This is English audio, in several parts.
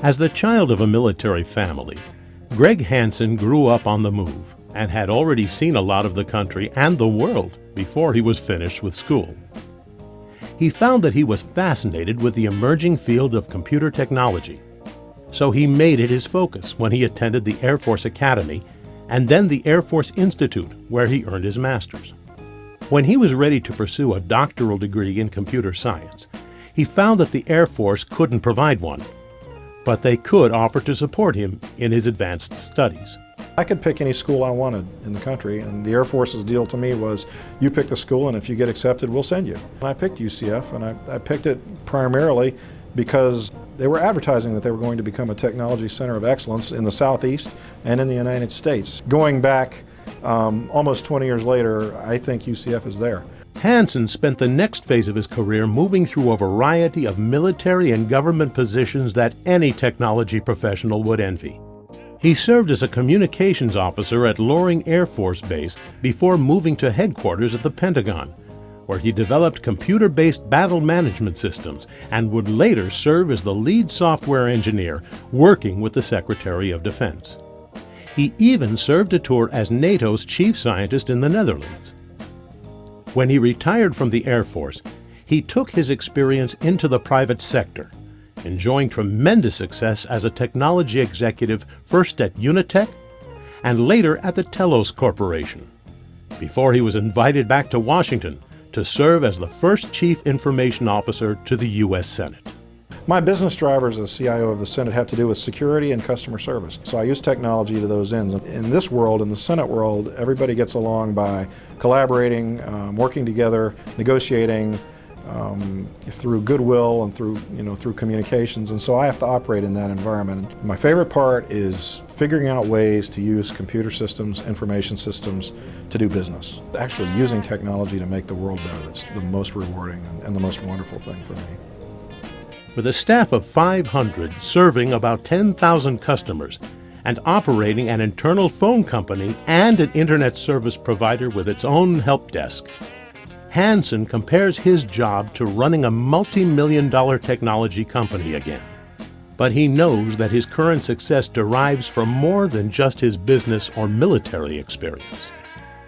As the child of a military family, Greg Hanson grew up on the move and had already seen a lot of the country and the world before he was finished with school. He found that he was fascinated with the emerging field of computer technology, so he made it his focus when he attended the Air Force Academy and then the Air Force Institute, where he earned his master's. When he was ready to pursue a doctoral degree in computer science, he found that the Air Force couldn't provide one, but they could offer to support him in his advanced studies. I could pick any school I wanted in the country, and the Air Force's deal to me was, you pick the school, and if you get accepted, we'll send you. And I picked UCF, and I picked it primarily because they were advertising that they were going to become a technology center of excellence in the Southeast and in the United States. Going back almost 20 years later, I think UCF is there. Hanson spent the next phase of his career moving through a variety of military and government positions that any technology professional would envy. He served as a communications officer at Loring Air Force Base before moving to headquarters at the Pentagon, where he developed computer-based battle management systems and would later serve as the lead software engineer working with the Secretary of Defense. He even served a tour as NATO's chief scientist in the Netherlands. When he retired from the Air Force, he took his experience into the private sector, enjoying tremendous success as a technology executive first at Unitech and later at the Telos Corporation, before he was invited back to Washington to serve as the first Chief Information Officer to the U.S. Senate. My business drivers as CIO of the Senate have to do with security and customer service. So I use technology to those ends. In this world, in the Senate world, everybody gets along by collaborating, working together, negotiating through goodwill and through communications. And so I have to operate in that environment. My favorite part is figuring out ways to use computer systems, information systems to do business. Actually using technology to make the world better, that's the most rewarding and the most wonderful thing for me. With a staff of 500 serving about 10,000 customers and operating an internal phone company and an internet service provider with its own help desk, Hanson compares his job to running a multi-million-dollar technology company again. But he knows that his current success derives from more than just his business or military experience.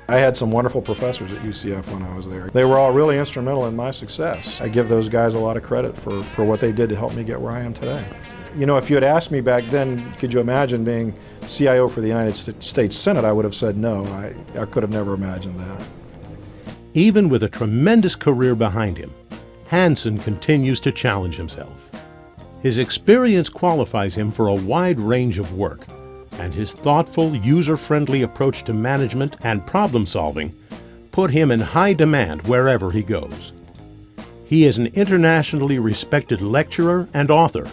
I had some wonderful professors at UCF when I was there. They were all really instrumental in my success. I give those guys a lot of credit for what they did to help me get where I am today. You know, if you had asked me back then, could you imagine being CIO for the United States Senate, I would have said no. I could have never imagined that. Even with a tremendous career behind him, Hanson continues to challenge himself. His experience qualifies him for a wide range of work, and his thoughtful, user-friendly approach to management and problem-solving put him in high demand wherever he goes. He is an internationally respected lecturer and author,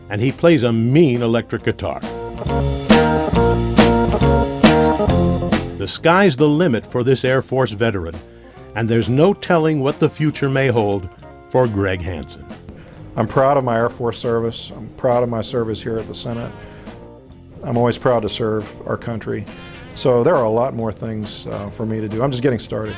and he plays a mean electric guitar. The sky's the limit for this Air Force veteran, and there's no telling what the future may hold for Greg Hanson. I'm proud of my Air Force service. I'm proud of my service here at the Senate. I'm always proud to serve our country. So there are a lot more things for me to do. I'm just getting started.